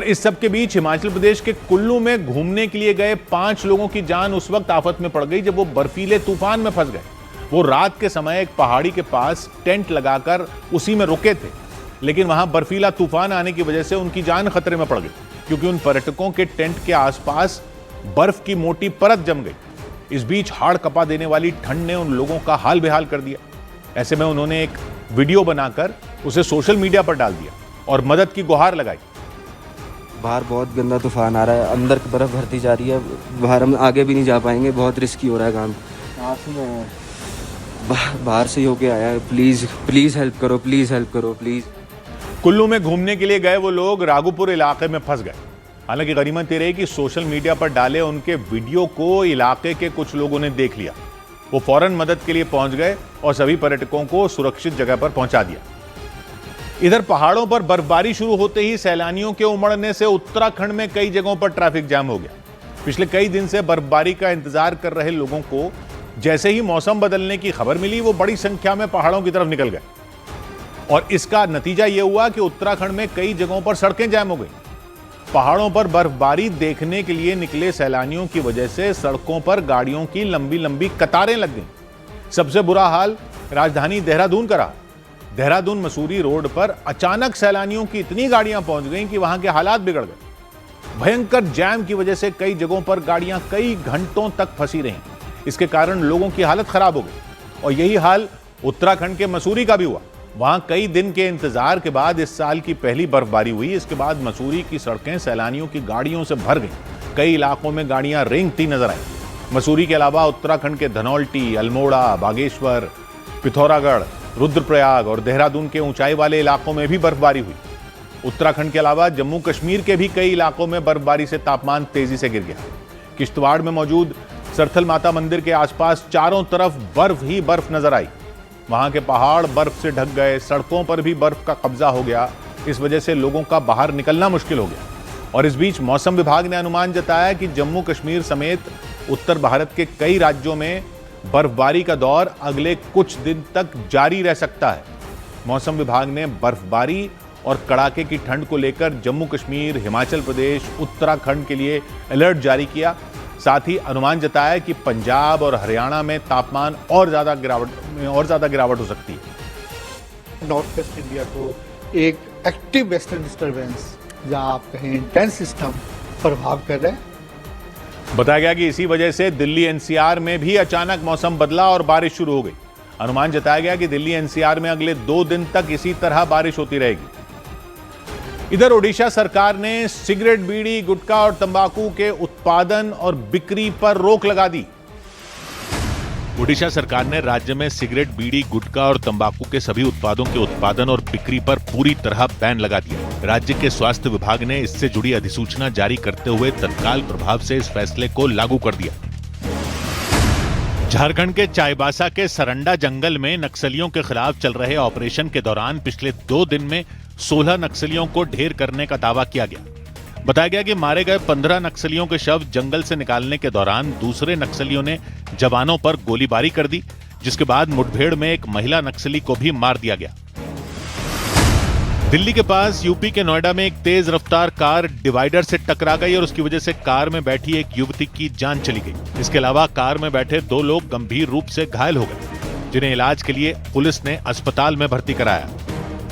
इस सब के बीच हिमाचल प्रदेश के कुल्लू में घूमने के लिए गए 5 लोगों की जान उस वक्त आफत में पड़ गई जब वो बर्फीले तूफान में फंस गए। वो रात के समय एक पहाड़ी के पास टेंट लगाकर उसी में रुके थे, लेकिन वहां बर्फीला तूफान आने की वजह से उनकी जान खतरे में पड़ गई, क्योंकि उन पर्यटकों के टेंट के आसपास बर्फ की मोटी परत जम गई। इस बीच हाड़ कपा देने वाली ठंड ने उन लोगों का हाल बेहाल कर दिया। ऐसे में उन्होंने एक वीडियो बनाकर उसे सोशल मीडिया पर डाल दिया और मदद की गुहार लगाई। बाहर बहुत गंदा तूफान आ रहा है, अंदर की बर्फ भरती जा रही है, बाहर हम आगे भी नहीं जा पाएंगे, बहुत रिस्की हो रहा है काम। बाहर से ही होके आया है, प्लीज हेल्प करो, प्लीज हेल्प करो, प्लीज। कुल्लू में घूमने के लिए गए वो लोग राघोपुर इलाके में फंस गए। हालांकि गनीमत ये रही कि सोशल मीडिया पर डाले उनके वीडियो को इलाके के कुछ लोगों ने देख लिया। वो फौरन मदद के लिए पहुंच गए और सभी पर्यटकों को सुरक्षित जगह पर पहुंचा दिया। इधर पहाड़ों पर बर्फबारी शुरू होते ही सैलानियों के उमड़ने से उत्तराखंड में कई जगहों पर ट्रैफिक जाम हो गया। पिछले कई दिन से बर्फबारी का इंतजार कर रहे लोगों को जैसे ही मौसम बदलने की खबर मिली, वो बड़ी संख्या में पहाड़ों की तरफ निकल गए और इसका नतीजा यह हुआ कि उत्तराखंड में कई जगहों पर सड़कें जाम हो गई। पहाड़ों पर बर्फबारी देखने के लिए निकले सैलानियों की वजह से सड़कों पर गाड़ियों की लंबी लंबी कतारें लग गईं। सबसे बुरा हाल राजधानी देहरादून का रहा। देहरादून मसूरी रोड पर अचानक सैलानियों की इतनी गाड़ियां पहुंच गईं कि वहां के हालात बिगड़ गए। भयंकर जैम की वजह से कई जगहों पर गाड़ियां कई घंटों तक फंसी रहीं। इसके कारण लोगों की हालत खराब हो गई और यही हाल उत्तराखंड के मसूरी का भी हुआ। वहां कई दिन के इंतजार के बाद इस साल की पहली बर्फबारी हुई। इसके बाद मसूरी की सड़कें सैलानियों की गाड़ियों से भर गईं। कई इलाकों में गाड़ियां रेंगती नजर आई। मसूरी के अलावा उत्तराखंड के धनौल्टी, अल्मोड़ा, बागेश्वर, पिथौरागढ़, रुद्रप्रयाग और देहरादून के ऊंचाई वाले इलाकों में भी बर्फबारी हुई। उत्तराखंड के अलावा जम्मू कश्मीर के भी कई इलाकों में बर्फबारी से तापमान तेजी से गिर गया। किश्तवाड़ में मौजूद सरथल माता मंदिर के आसपास चारों तरफ बर्फ ही बर्फ नजर आई। वहां के पहाड़ बर्फ से ढक गए, सड़कों पर भी बर्फ का कब्जा हो गया। इस वजह से लोगों का बाहर निकलना मुश्किल हो गया। और इस बीच मौसम विभाग ने अनुमान जताया कि जम्मू कश्मीर समेत उत्तर भारत के कई राज्यों में बर्फबारी का दौर अगले कुछ दिन तक जारी रह सकता है। मौसम विभाग ने बर्फबारी और कड़ाके की ठंड को लेकर जम्मू कश्मीर, हिमाचल प्रदेश, उत्तराखंड के लिए अलर्ट जारी किया। साथ ही अनुमान जताया कि पंजाब और हरियाणा में तापमान और ज्यादा गिरावट हो सकती है। नॉर्थ वेस्ट इंडिया को एक एक्टिव वेस्टर्न डिस्टर्बेंस, जहां आप कहें इंटेंस सिस्टम प्रभाव कर रहे हैं। बताया गया कि इसी वजह से दिल्ली एनसीआर में भी अचानक मौसम बदला और बारिश शुरू हो गई। अनुमान जताया गया कि दिल्ली एनसीआर में अगले 2 दिन तक इसी तरह बारिश होती रहेगी। इधर ओडिशा सरकार ने सिगरेट, बीड़ी, गुटखा और तंबाकू के उत्पादन और बिक्री पर रोक लगा दी। ओडिशा सरकार ने राज्य में सिगरेट, बीड़ी, गुटखा और तंबाकू के सभी उत्पादों के उत्पादन और बिक्री पर पूरी तरह बैन लगा दिया। राज्य के स्वास्थ्य विभाग ने इससे जुड़ी अधिसूचना जारी करते हुए तत्काल प्रभाव से इस फैसले को लागू कर दिया। झारखंड के चाईबासा के सरंडा जंगल में नक्सलियों के खिलाफ चल रहे ऑपरेशन के दौरान पिछले 2 दिन में 16 नक्सलियों को ढेर करने का दावा किया गया। बताया गया कि मारे गए 15 नक्सलियों के शव जंगल से निकालने के दौरान दूसरे नक्सलियों ने जवानों पर गोलीबारी कर दी, जिसके बाद मुठभेड़ में एक महिला नक्सली को भी मार दिया गया। दिल्ली के पास यूपी के नोएडा में एक तेज रफ्तार कार डिवाइडर से टकरा गई और उसकी वजह से कार में बैठी एक युवती की जान चली गई। इसके अलावा कार में बैठे 2 लोग गंभीर रूप से घायल हो गए, जिन्हें इलाज के लिए पुलिस ने अस्पताल में भर्ती कराया।